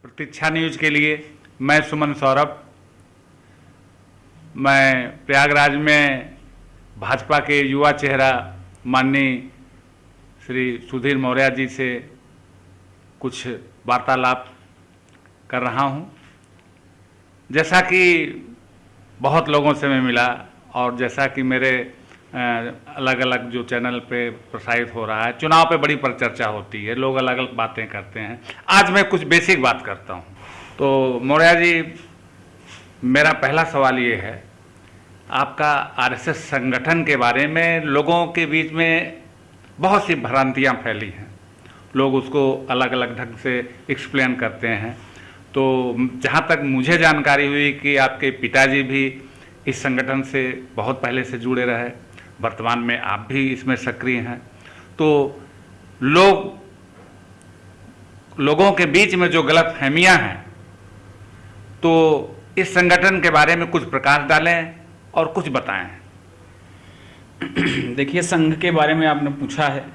प्रतीक्षा news के लिए मैं सुमन सौरभ। मैं प्रयागराज में भाजपा के युवा चेहरा माननीय श्री सुधीर मौर्य जी से कुछ वार्तालाप कर रहा हूं। जैसा कि बहुत लोगों से मैं मिला और जैसा कि मेरे अलग अलग जो चैनल पे प्रसारित हो रहा है, चुनाव पे बड़ी परिचर्चा होती है, लोग अलग अलग बातें करते हैं। आज मैं कुछ बेसिक बात करता हूं। तो मौर्य जी, मेरा पहला सवाल ये है, आपका आरएसएस संगठन के बारे में लोगों के बीच में बहुत सी भ्रांतियां फैली हैं। लोग उसको अलग अलग ढंग से एक्सप्लेन करते हैं। तो जहाँ तक मुझे जानकारी हुई कि आपके पिताजी भी इस संगठन से बहुत पहले से जुड़े रहे, वर्तमान में आप भी इसमें सक्रिय हैं। तो लोगों के बीच में जो गलतफहमियां हैं, तो इस संगठन के बारे में कुछ प्रकाश डालें और कुछ बताएं। देखिए, संघ के बारे में आपने पूछा है,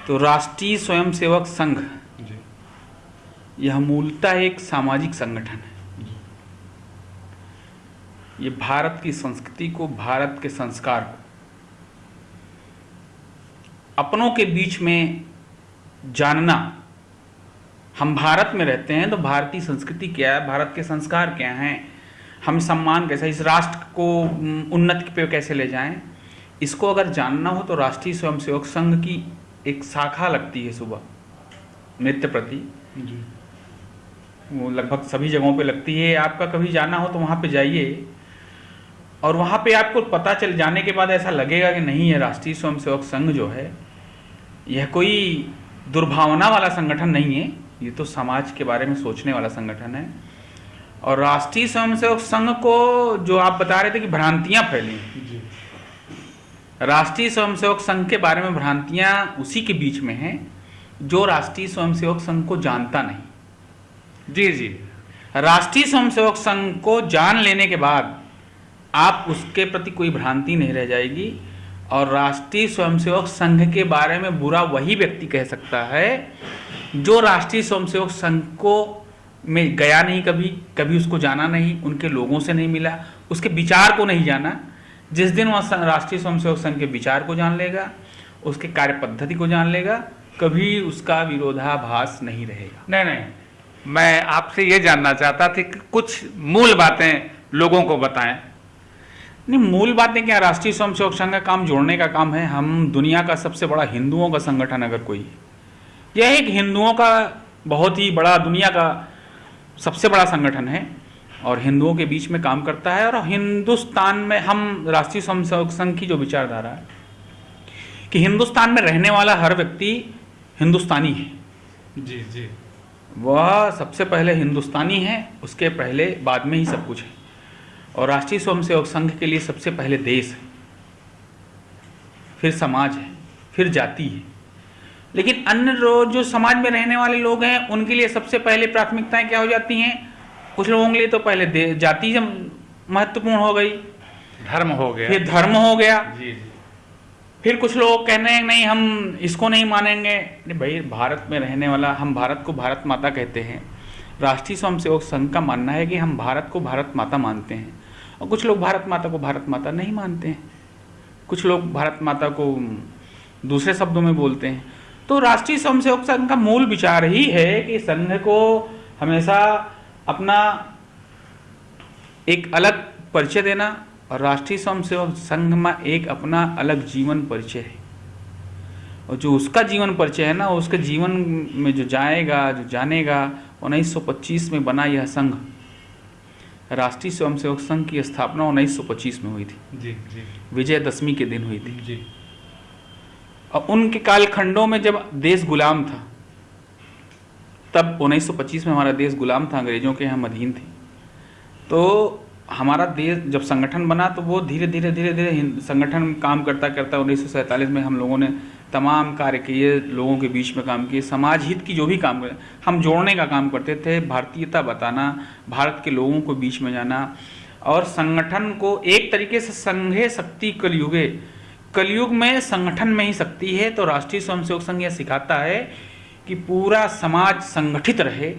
तो राष्ट्रीय स्वयंसेवक संघ यह मूलतः एक सामाजिक संगठन है। ये भारत की संस्कृति को, भारत के संस्कार को अपनों के बीच में जानना। हम भारत में रहते हैं तो भारतीय संस्कृति क्या है, भारत के संस्कार क्या हैं, हम सम्मान कैसे, इस राष्ट्र को उन्नति पे कैसे ले जाएं, इसको अगर जानना हो तो राष्ट्रीय स्वयंसेवक संघ की एक शाखा लगती है सुबह नित्य प्रति। वो लगभग सभी जगहों पे लगती है। आपका कभी जाना हो तो वहाँ पे जाइए और वहाँ पे आपको पता चल जाने के बाद ऐसा लगेगा कि नहीं, है राष्ट्रीय स्वयंसेवक संघ जो है यह कोई दुर्भावना वाला संगठन नहीं है, ये तो समाज के बारे में सोचने वाला संगठन है। और राष्ट्रीय स्वयंसेवक संघ को जो आप बता रहे थे कि भ्रांतियां फैली, राष्ट्रीय स्वयंसेवक संघ के बारे में भ्रांतियां उसी के बीच में हैं जो राष्ट्रीय स्वयंसेवक संघ को जानता नहीं। जी, राष्ट्रीय स्वयंसेवक संघ को जान लेने के बाद आप उसके प्रति कोई भ्रांति नहीं रह जाएगी। और राष्ट्रीय स्वयंसेवक संघ के बारे में बुरा वही व्यक्ति कह सकता है जो राष्ट्रीय स्वयंसेवक संघ को में गया नहीं, कभी उसको जाना नहीं, उनके लोगों से नहीं मिला, उसके विचार को नहीं जाना। जिस दिन वह राष्ट्रीय स्वयंसेवक संघ के विचार को जान लेगा, उसके कार्य पद्धति को जान लेगा, कभी उसका विरोधाभास नहीं रहेगा। नहीं, मैं आपसे ये जानना चाहता था कि कुछ मूल बातें लोगों को बताएं। नहीं, मूल बातें क्या, राष्ट्रीय स्वयंसेवक संघ का काम जोड़ने का काम है। हम दुनिया का सबसे बड़ा हिंदुओं का संगठन अगर कोई, यह एक हिंदुओं का बहुत ही बड़ा, दुनिया का सबसे बड़ा संगठन है और हिंदुओं के बीच में काम करता है। और हिंदुस्तान में हम राष्ट्रीय स्वयंसेवक संघ की जो विचारधारा है कि हिंदुस्तान में रहने वाला हर व्यक्ति हिंदुस्तानी है। जी, वह सबसे पहले हिंदुस्तानी है, उसके पहले बाद में ही सब कुछ है। और राष्ट्रीय स्वयंसेवक संघ के लिए सबसे पहले देश है, फिर समाज है, फिर जाति है। लेकिन अन्य जो समाज में रहने वाले लोग हैं उनके लिए सबसे पहले प्राथमिकताएं क्या हो जाती हैं? कुछ लोगों के लिए तो पहले जाति महत्वपूर्ण हो गई, धर्म हो गया, फिर धर्म हो गया। जी। फिर कुछ लोग कहने हैं नहीं, हम इसको नहीं मानेंगे। नहीं भाई, भारत में रहने वाला, हम भारत को भारत माता कहते हैं। राष्ट्रीय स्वयंसेवक संघ का मानना है कि हम भारत को भारत माता मानते हैं। और कुछ लोग भारत माता को भारत माता नहीं मानते हैं, कुछ लोग भारत माता को दूसरे शब्दों में बोलते हैं। तो राष्ट्रीय स्वयंसेवक संघ का मूल विचार ही है कि संघ को हमेशा अपना एक अलग परिचय देना, और राष्ट्रीय स्वयंसेवक संघ में एक अपना अलग जीवन परिचय है। और जो उसका जीवन परिचय है ना, उसके जीवन में जो जाएगा, जो जानेगा, 1925 में बना यह संघ, राष्ट्रीय स्वयंसेवक संघ की स्थापना 1925 में हुई थी। जी, विजयदशमी के दिन हुई थी। जी। और उनके कालखंडों में जब देश गुलाम था, तब 1925 में हमारा देश गुलाम था, अंग्रेजों के हम अधीन थे। तो हमारा देश जब संगठन बना तो वो धीरे धीरे संगठन काम करता 1947 में हम लोगों ने तमाम कार्य किए, लोगों के बीच में काम किए, समाज हित की जो भी काम करे, हम जोड़ने का काम करते थे, भारतीयता बताना, भारत के लोगों को बीच में जाना। और संगठन को एक तरीके से संघे शक्ति कलयुग में संगठन में ही शक्ति है। तो राष्ट्रीय स्वयंसेवक संघ यह सिखाता है कि पूरा समाज संगठित रहे,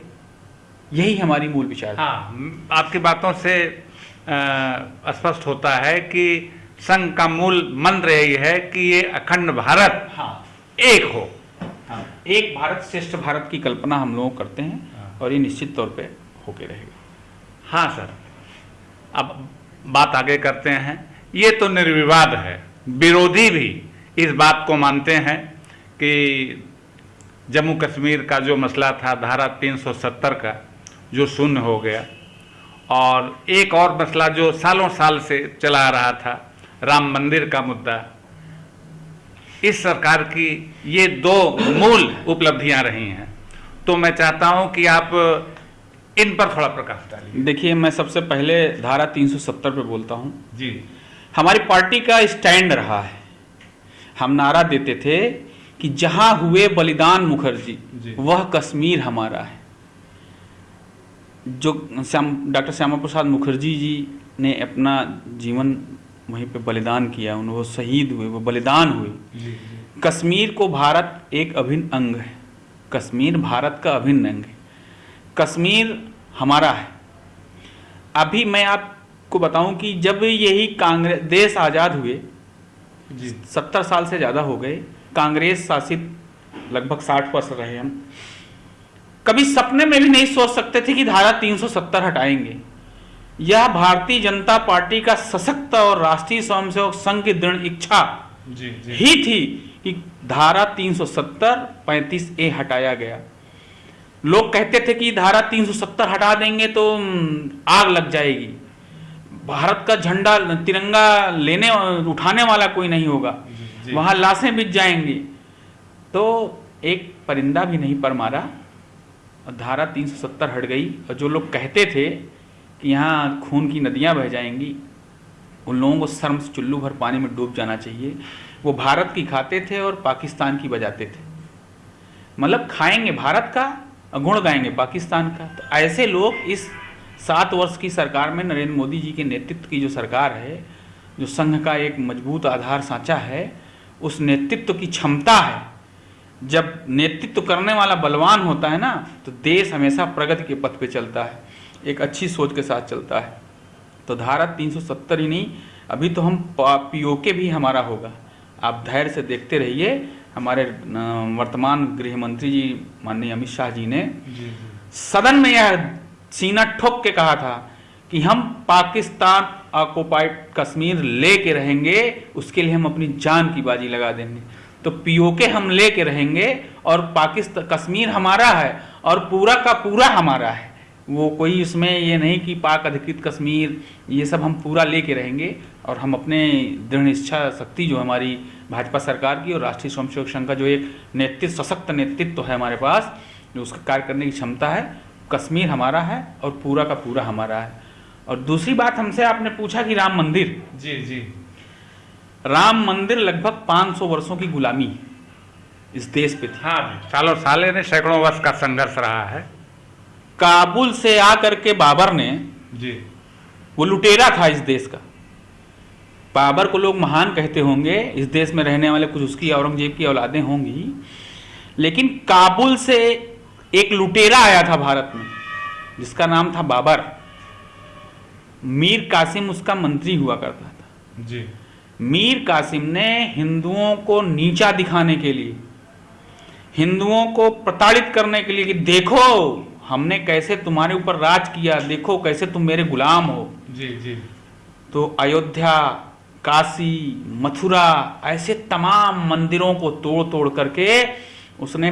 यही हमारी मूल विचार है। हाँ, आपकी बातों से स्पष्ट होता है कि संघ का मूल मंत्र यही है कि ये अखंड भारत हाँ, एक हो। हाँ, एक भारत श्रेष्ठ भारत की कल्पना हम लोग करते हैं और ये निश्चित तौर पे होके रहेगा। हाँ सर, अब बात आगे करते हैं। ये तो निर्विवाद है, विरोधी भी इस बात को मानते हैं कि जम्मू कश्मीर का जो मसला था धारा 370 का जो शून्य हो गया, और एक और मसला जो सालों साल से चला आ रहा था, राम मंदिर का मुद्दा, इस सरकार की ये दो मूल उपलब्धियां रही हैं। तो मैं चाहता हूं कि आप इन पर थोड़ा प्रकाश डालिए। देखिए, मैं सबसे पहले धारा 370 पे बोलता हूँ। जी, हमारी पार्टी का स्टैंड रहा है, हम नारा देते थे कि जहां हुए बलिदान मुखर्जी जी। वह कश्मीर हमारा है। जो डॉक्टर श्यामा प्रसाद मुखर्जी जी ने अपना जीवन वहीं पे बलिदान किया, वो शहीद हुए, वो बलिदान हुए। जी, जी। कश्मीर को भारत एक अभिन्न अंग है, कश्मीर भारत का अभिन्न अंग है, कश्मीर हमारा है। अभी मैं आपको बताऊं कि जब यही कांग्रेस देश आज़ाद हुए, जी। 70 साल से ज़्यादा हो गए, कांग्रेस शासित लगभग 60 वर्ष रहे हम, कभी सपने में भी नहीं सोच सकते थे कि धारा 370 हटाएंगे। यह भारतीय जनता पार्टी का सशक्त और राष्ट्रीय स्वयंसेवक संघ की दृढ़ इच्छा जी, जी। ही थी कि धारा 370 35A हटाया गया। लोग कहते थे कि धारा 370 हटा देंगे तो आग लग जाएगी, भारत का झंडा तिरंगा लेने उठाने वाला कोई नहीं होगा, जी। वहां लाशें बिछ जाएंगी। तो एक परिंदा भी नहीं पर मारा और धारा 370 हट गई। और जो लोग कहते थे कि यहाँ खून की नदियाँ बह जाएंगी, उन लोगों को शर्म से चुल्लू भर पानी में डूब जाना चाहिए। वो भारत की खाते थे और पाकिस्तान की बजाते थे, मतलब खाएंगे भारत का और गुण गाएंगे पाकिस्तान का। तो ऐसे लोग इस 7 वर्ष की सरकार में, नरेंद्र मोदी जी के नेतृत्व की जो सरकार है, जो संघ का एक मजबूत आधार सांचा है, उस नेतृत्व की क्षमता है। जब नेतृत्व करने वाला बलवान होता है ना, तो देश हमेशा प्रगति के पथ पे चलता है, एक अच्छी सोच के साथ चलता है। तो धारा 370 ही नहीं, अभी तो हम पीओके भी हमारा होगा। आप धैर्य से देखते रहिए। हमारे वर्तमान गृह मंत्री जी माननीय अमित शाह जी ने सदन में यह सीना ठोक के कहा था कि हम पाकिस्तान ऑक्युपाइड कश्मीर लेके रहेंगे, उसके लिए हम अपनी जान की बाजी लगा देंगे। तो पीओके हम लेके रहेंगे और पाकिस्तान कश्मीर हमारा है और पूरा का पूरा हमारा है। वो कोई इसमें ये नहीं कि पाक अधिकृत कश्मीर, ये सब हम पूरा लेके रहेंगे। और हम अपने दृढ़ इच्छा शक्ति जो हमारी भाजपा सरकार की और राष्ट्रीय स्वयंसेवक संघ का जो एक नेतृत्व, सशक्त नेतृत्व है हमारे पास, जो उसका कार्य करने की क्षमता है, कश्मीर हमारा है और पूरा का पूरा हमारा है। और दूसरी बात, हमसे आपने पूछा कि राम मंदिर, जी, जी। राम मंदिर लगभग 500 वर्षों की गुलामी इस देश पे थी। हाँ, सालों साल ने सैकड़ों वर्ष का संघर्ष रहा है। काबुल से आकर के बाबर ने, जी, वो लुटेरा था इस देश का। बाबर को लोग महान कहते होंगे, इस देश में रहने वाले कुछ उसकी औरंगजेब की औलादें होंगी, लेकिन काबुल से एक लुटेरा आया था भारत में जिसका नाम था बाबर। मीर कासिम उसका मंत्री हुआ करता था। जी। मीर कासिम ने हिंदुओं को नीचा दिखाने के लिए, हिंदुओं को प्रताड़ित करने के लिए कि देखो हमने कैसे तुम्हारे ऊपर राज किया, देखो कैसे तुम मेरे गुलाम हो। जी, जी। तो अयोध्या, काशी, मथुरा, ऐसे तमाम मंदिरों को तोड़ तोड़ करके उसने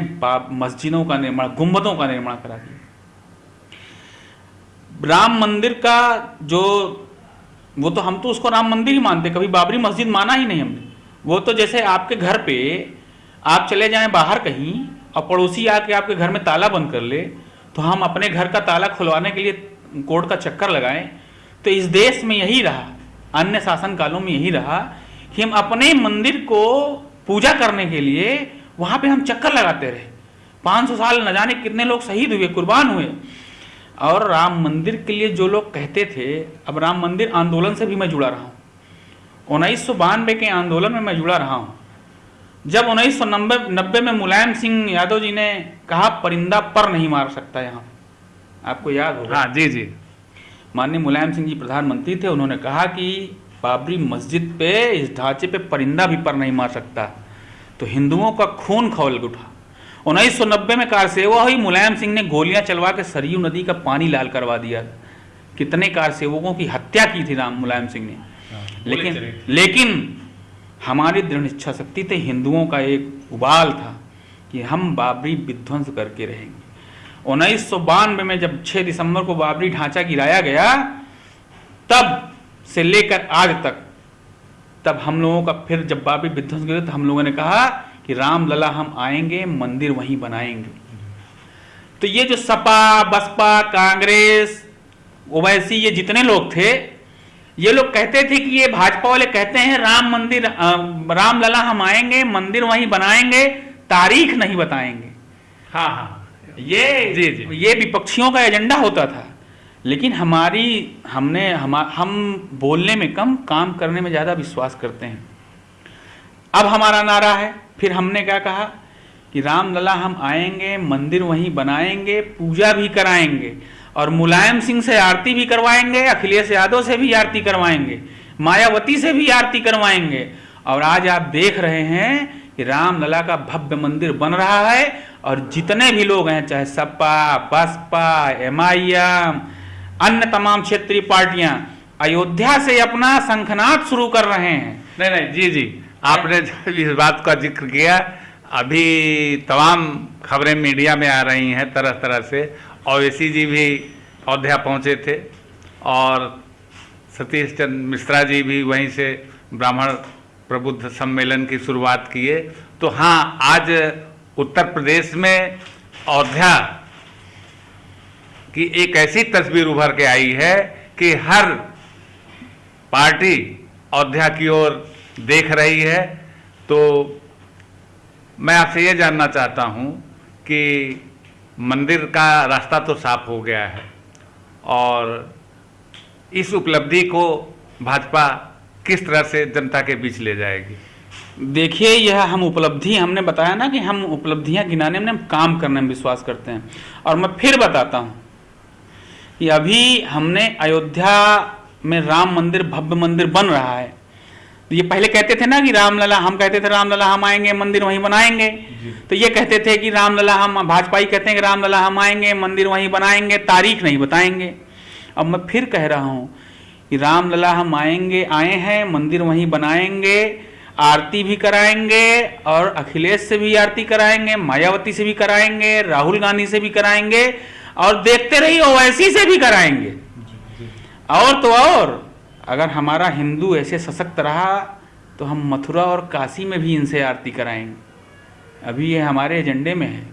मस्जिदों का निर्माण, गुंबदों का निर्माण करा दिया। राम मंदिर का जो, वो तो हम तो उसको राम मंदिर ही मानते, कभी बाबरी मस्जिद माना ही नहीं हमने। वो तो जैसे आपके घर पे आप चले जाएं बाहर कहीं और पड़ोसी आके आपके घर में ताला बंद कर ले, तो हम अपने घर का ताला खुलवाने के लिए कोर्ट का चक्कर लगाएं। तो इस देश में यही रहा, अन्य शासन कालों में यही रहा कि हम अपने मंदिर को पूजा करने के लिए वहां पे हम चक्कर लगाते रहे। 500 साल न जाने कितने लोग शहीद हुए, कुर्बान हुए। और राम मंदिर के लिए जो लोग कहते थे, अब राम मंदिर आंदोलन से भी मैं जुड़ा रहा हूँ, 1992 के आंदोलन में मैं जुड़ा रहा हूँ। जब 1990 में मुलायम सिंह यादव जी ने कहा परिंदा पर नहीं मार सकता, यहाँ आपको याद होगा। हाँ जी जी। माननीय मुलायम सिंह जी प्रधानमंत्री थे, उन्होंने कहा कि बाबरी मस्जिद पे, इस ढांचे पे परिंदा भी पर नहीं मार सकता। तो हिंदुओं का खून खौल उठा। 1990 में कार सेवा हुई, मुलायम सिंह ने गोलियां चलवा के सरयू नदी का पानी लाल करवा दिया। कितने कार सेवकों की हत्या की थी मुलायम सिंह ने। लेकिन हमारी दृढ़ इच्छा शक्ति थी, हिंदुओं का एक उबाल था कि हम बाबरी विध्वंस करके रहेंगे। 1992 में जब 6 दिसंबर को बाबरी ढांचा गिराया गया, तब से लेकर आज तक, तब हम लोगों का फिर जब बाबरी विध्वंस गिरा तो हम लोगों ने कहा कि रामलला हम आएंगे, मंदिर वहीं बनाएंगे। तो ये जो सपा, बसपा, कांग्रेस, ओवैसी, ये जितने लोग थे, ये लोग कहते थे कि ये भाजपा वाले कहते हैं रामलला हम आएंगे, मंदिर वहीं बनाएंगे, तारीख नहीं बताएंगे। हाँ हाँ, ये विपक्षियों का एजेंडा होता था। लेकिन हम बोलने में कम, काम करने में ज्यादा विश्वास करते हैं। अब हमारा नारा है, फिर हमने क्या कहा कि रामलला हम आएंगे, मंदिर वहीं बनाएंगे, पूजा भी कराएंगे और मुलायम सिंह से आरती भी करवाएंगे, अखिलेश यादव से भी आरती करवाएंगे, मायावती से भी आरती करवाएंगे। और आज आप देख रहे हैं कि रामलला का भव्य मंदिर बन रहा है और जितने भी लोग हैं, चाहे सपा, बसपा, MIM, अन्य तमाम क्षेत्रीय पार्टियां अयोध्या से अपना शंखनाद शुरू कर रहे हैं। नहीं जी जी, आपने इस बात का जिक्र किया, अभी तमाम खबरें मीडिया में आ रही हैं तरह तरह से। ओवैसी जी भी अयोध्या पहुंचे थे और सतीश चंद्र मिश्रा जी भी वहीं से ब्राह्मण प्रबुद्ध सम्मेलन की शुरुआत किए। तो हाँ, आज उत्तर प्रदेश में अयोध्या की एक ऐसी तस्वीर उभर के आई है कि हर पार्टी अयोध्या की ओर देख रही है। तो मैं आपसे ये जानना चाहता हूँ कि मंदिर का रास्ता तो साफ हो गया है और इस उपलब्धि को भाजपा किस तरह से जनता के बीच ले जाएगी? देखिए, यह हमने बताया ना कि हम उपलब्धियां गिनाने में, हम काम करने में विश्वास करते हैं। और मैं फिर बताता हूं कि अभी हमने अयोध्या में राम मंदिर, भव्य मंदिर बन रहा है। तो ये पहले कहते थे ना कि रामलला, हम कहते थे रामलला हम आएंगे, मंदिर वहीं बनाएंगे। तो ये कहते थे कि रामलला हम, भाजपा ही कहते हैं कि रामलला हम आएंगे, मंदिर वहीं बनाएंगे, तारीख नहीं बताएंगे। अब मैं फिर कह रहा हूं कि रामलला हम आएंगे, आए हैं, मंदिर वहीं बनाएंगे, आरती भी कराएंगे और अखिलेश से भी आरती कराएंगे, मायावती से भी कराएंगे, राहुल गांधी से भी कराएंगे और देखते रहिए ओवैसी से भी कराएंगे। और तो और, अगर हमारा हिंदू ऐसे सशक्त रहा तो हम मथुरा और काशी में भी इनसे आरती कराएंगे। अभी ये हमारे एजेंडे में है।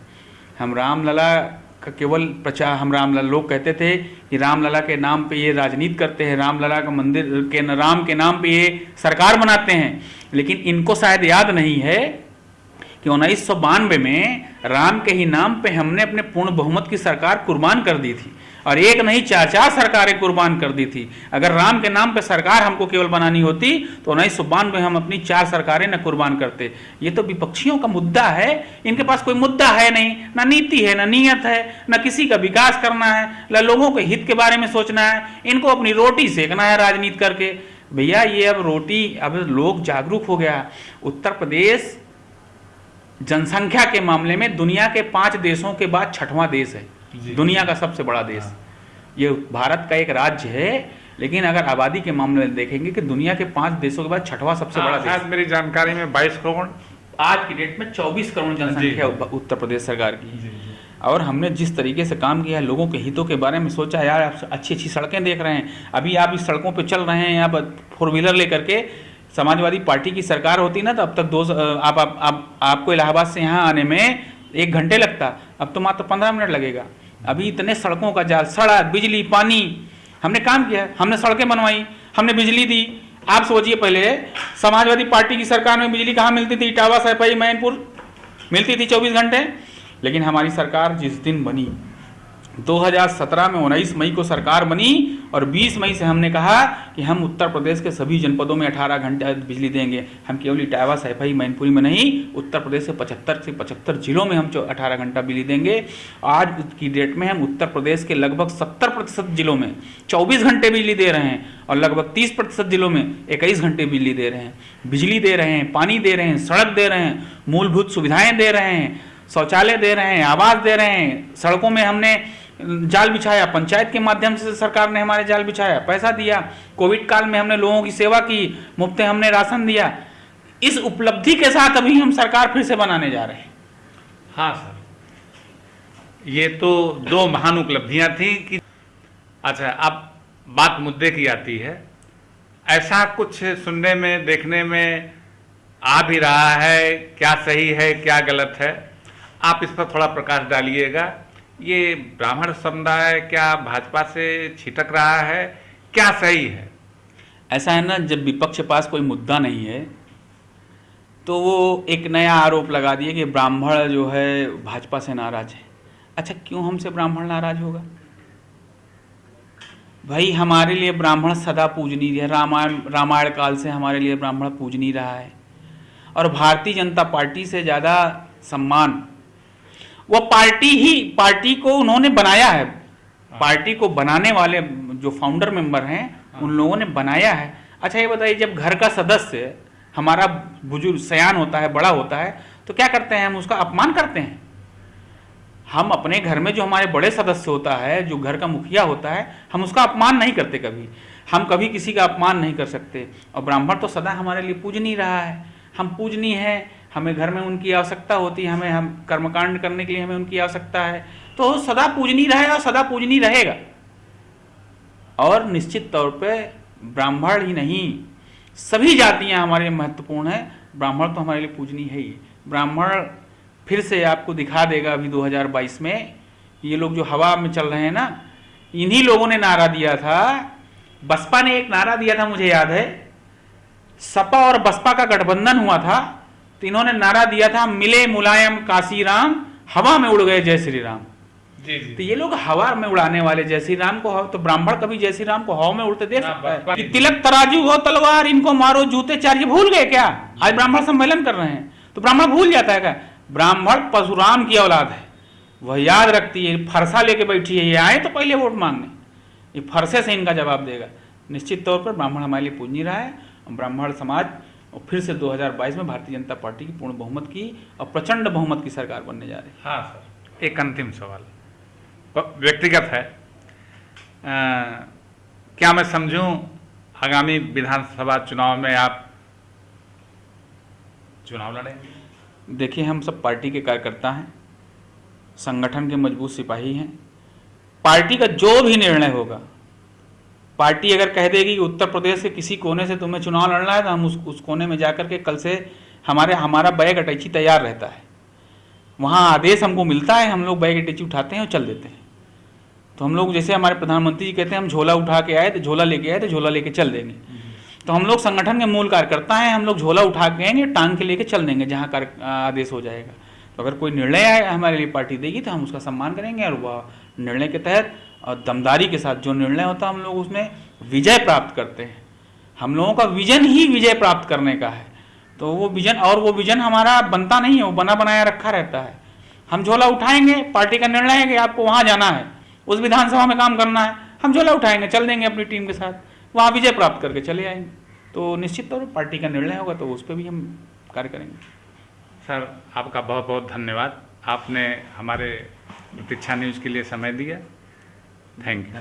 हम रामलला का केवल प्रचार, हम रामलला, लोग कहते थे कि रामलला के नाम पे ये राजनीति करते हैं, रामलला का मंदिर के, राम के नाम पे ये सरकार बनाते हैं। लेकिन इनको शायद याद नहीं है कि 1992 में राम के ही नाम पे हमने अपने पूर्ण बहुमत की सरकार कुर्बान कर दी थी और एक नहीं 4 सरकारें कुर्बान कर दी थी। अगर राम के नाम पे सरकार हमको केवल बनानी होती तो 1992 में हम अपनी 4 सरकारें न कुर्बान करते। ये तो विपक्षियों का मुद्दा है, इनके पास कोई मुद्दा है नहीं, ना नीति है, ना नीयत है, ना किसी का विकास करना है, ना लोगों के हित के बारे में सोचना है। इनको अपनी रोटी सेकना है राजनीति करके। भैया ये अब रोटी, अब लोग जागरूक हो गया। उत्तर प्रदेश जनसंख्या के मामले में दुनिया के 5 देशों के बाद 6वां देश है, दुनिया का सबसे बड़ा देश। ये भारत का एक राज्य है, लेकिन अगर आबादी के मामले में देखेंगे कि दुनिया के 5 देशों के बाद 6वां सबसे बड़ा देश। मेरी जानकारी में 22 करोड़, आज की डेट में 24 करोड़ जनसंख्या उत्तर प्रदेश सरकार की। और हमने जिस तरीके से काम किया है, लोगों के हितों के बारे में सोचा। यार आप अच्छी अच्छी सड़कें देख रहे हैं, अभी आप इस सड़कों पे चल रहे हैं, आप 4 व्हीलर लेकर के। समाजवादी पार्टी की सरकार होती ना तो अब तक आपको इलाहाबाद से यहाँ आने में 1 घंटे लगता, अब तो मात्र 15 मिनट लगेगा। अभी इतने सड़कों का जाल, सड़क, बिजली, पानी, हमने काम किया, हमने सड़कें बनवाई, हमने बिजली दी। आप सोचिए, पहले समाजवादी पार्टी की सरकार में बिजली कहाँ मिलती थी? इटावा, सैफई, मैनपुर मिलती थी 24 घंटे। लेकिन हमारी सरकार जिस दिन बनी 2017 में 19 मई को सरकार बनी और 20 मई से हमने कहा कि हम उत्तर प्रदेश के सभी जनपदों में 18 घंटे बिजली देंगे। हम केवल इटावा, सैफई, मैनपुरी में नहीं, उत्तर प्रदेश के 75 से 75 जिलों में हम 18 घंटा बिजली देंगे। आज की डेट में हम उत्तर प्रदेश के लगभग 70% जिलों में 24 घंटे बिजली दे रहे हैं और लगभग 30% जिलों में 21 घंटे बिजली दे रहे हैं। बिजली दे रहे हैं, पानी दे रहे हैं, सड़क दे रहे हैं, मूलभूत सुविधाएं दे रहे हैं, शौचालय दे रहे हैं, आवास दे रहे हैं। सड़कों में हमने जाल बिछाया, पंचायत के माध्यम से सरकार ने हमारे जाल बिछाया, पैसा दिया। कोविड काल में हमने लोगों की सेवा की, मुफ्त हमने राशन दिया। इस उपलब्धि के साथ अभी हम सरकार फिर से बनाने जा रहे हैं। हाँ सर, ये तो 2 महान उपलब्धियां थी कि अच्छा, अब बात मुद्दे की आती है। ऐसा कुछ सुनने में, देखने में आ भी रहा है, क्या सही है क्या गलत है, आप इस पर थोड़ा प्रकाश डालिएगा। ये ब्राह्मण समुदाय क्या भाजपा से छिटक रहा है, क्या सही है? ऐसा है ना, जब विपक्ष के पास कोई मुद्दा नहीं है तो वो एक नया आरोप लगा दिए कि ब्राह्मण जो है भाजपा से नाराज है। अच्छा, क्यों हमसे ब्राह्मण नाराज होगा? भाई, हमारे लिए ब्राह्मण सदा पूजनीय है। रामायण काल से हमारे लिए ब्राह्मण पूजनीय रहा है और भारतीय जनता पार्टी से ज़्यादा सम्मान वो पार्टी को उन्होंने बनाया है। पार्टी को बनाने वाले जो फाउंडर मेंबर हैं उन लोगों ने बनाया है। अच्छा, ये बताइए, जब घर का सदस्य हमारा बुजुर्ग सयान होता है, बड़ा होता है, तो क्या करते हैं? हम उसका अपमान करते हैं। हम अपने घर में जो हमारे बड़े सदस्य होता है, जो घर का मुखिया होता है, हम उसका अपमान नहीं करते कभी। हम कभी किसी का अपमान नहीं कर सकते। और ब्राह्मण तो सदा हमारे लिए पूजनीय रहा है। हम पूजनीय हैं, हमें घर में उनकी आवश्यकता होती है, हम कर्मकांड करने के लिए हमें उनकी आवश्यकता है, तो सदा पूजनीय रहे और सदा पूजनीय रहेगा। और निश्चित तौर पे ब्राह्मण ही नहीं, सभी जातियां हमारे लिए महत्वपूर्ण है। ब्राह्मण तो हमारे लिए पूजनीय है ही। ब्राह्मण फिर से आपको दिखा देगा अभी 2022 में। ये लोग जो हवा में चल रहे हैं ना, इन्हीं लोगों ने नारा दिया था। बसपा ने एक नारा दिया था, मुझे याद है, सपा और बसपा का गठबंधन हुआ था, तो इन्होंने नारा दिया था, मिले मुलायम काशीराम, हवा में उड़ गए जय श्री राम। जी जी। तो ये लोग हवा में उड़ाने वाले जय श्री राम को, तो ब्राह्मण कभी जय श्री राम को हवा में उड़ते देख सकता है? कि तिलक तराजू हो तलवार, इनको मारो जूते चार, ये भूल गए क्या? आज ब्राह्मण सम्मेलन कर रहे हैं तो ब्राह्मण भूल जाता है क्या? ब्राह्मण परशुराम की औलाद है, वह याद रखती है। फरसा लेके बैठी है, ये आए तो पहले वोट मांगने, ये फरसे से इनका जवाब देगा। निश्चित तौर पर ब्राह्मण हमारे लिए पूजनीय रहा है। ब्राह्मण समाज और फिर से 2022 में भारतीय जनता पार्टी की पूर्ण बहुमत की और प्रचंड बहुमत की सरकार बनने जा रही है। हाँ सर, एक अंतिम सवाल व्यक्तिगत है। क्या मैं समझूं आगामी विधानसभा चुनाव में आप चुनाव लड़ेंगे? देखिए, हम सब पार्टी के कार्यकर्ता हैं, संगठन के मजबूत सिपाही हैं। पार्टी का जो भी निर्णय होगा, पार्टी अगर कह देगी कि उत्तर प्रदेश के किसी कोने से तुम्हें चुनाव लड़ना है, तो हम उस कोने में जाकर के कल से हमारा बैग अटैची तैयार रहता है। वहाँ आदेश हमको मिलता है, हम लोग बैग अटैची उठाते हैं और चल देते हैं। तो हम लोग, जैसे हमारे प्रधानमंत्री जी कहते हैं, हम झोला उठा के आए तो झोला लेके आए तो झोला लेके चल देंगे। तो हम लोग संगठन के मूल कार्यकर्ता हैं, हम लोग झोला उठा के आएंगे, टांग के लेके चल देंगे जहाँ आदेश हो जाएगा। तो अगर कोई निर्णय है हमारे लिए पार्टी देगी तो हम उसका सम्मान करेंगे और वह निर्णय के तहत और दमदारी के साथ जो निर्णय होता है हम लोग उसमें विजय प्राप्त करते हैं। हम लोगों का विजन ही विजय प्राप्त करने का है। तो वो विजन हमारा बनता नहीं है, वो बना बनाया रखा रहता है। हम झोला उठाएंगे, पार्टी का निर्णय है कि आपको वहाँ जाना है, उस विधानसभा में काम करना है, हम झोला उठाएंगे, चल देंगे अपनी टीम के साथ, वहाँ विजय प्राप्त करके चले आएंगे। तो निश्चित तौर पर पार्टी का निर्णय होगा तो उस पर भी हम कार्य करेंगे। सर, आपका बहुत बहुत धन्यवाद। आपने हमारे प्रतीक्षा न्यूज़ के लिए समय दिया। Thank you.